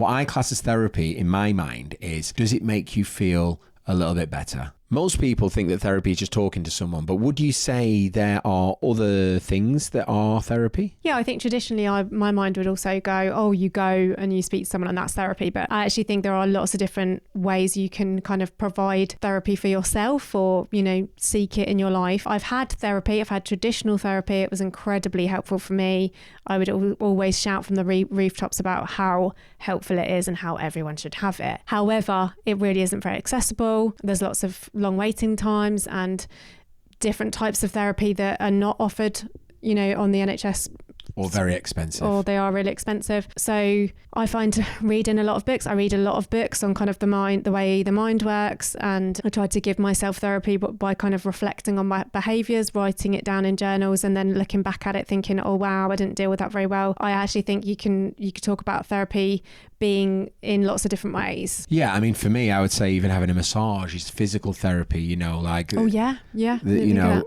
What I class as therapy in my mind is, does it make you feel a little bit better? Most people think that therapy is just talking to someone, but would you say there are other things that are therapy? Yeah, I think traditionally my mind would also go, oh, you go and you speak to someone and that's therapy. But I actually think there are lots of different ways you can kind of provide therapy for yourself or, seek it in your life. I've had therapy. I've had traditional therapy. It was incredibly helpful for me. I would always shout from the rooftops about how helpful it is and how everyone should have it. However, it really isn't very accessible. There's lots of long waiting times and different types of therapy that are not offered, on the NHS. Or very expensive. Or they are really expensive. So I find reading a lot of books. I read a lot of books on kind of the way the mind works. And I try to give myself therapy by kind of reflecting on my behaviours, writing it down in journals and then looking back at it thinking, oh, wow, I didn't deal with that very well. I actually think you could talk about therapy being in lots of different ways. Yeah, I mean, for me, I would say even having a massage is physical therapy, like... Oh, yeah.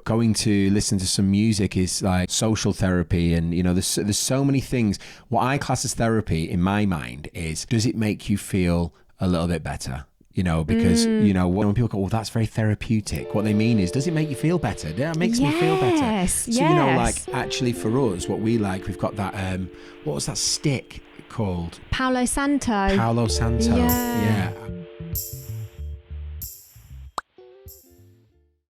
Going to listen to some music is like social therapy and, there's so many things. What I class as therapy in my mind is, does it make you feel a little bit better? Because, when people go, oh, that's very therapeutic. What they mean is, does it make you feel better? Yeah, it makes me feel better. So, actually for us, what we like, we've got that, what was that stick called? Palo Santo. Yeah.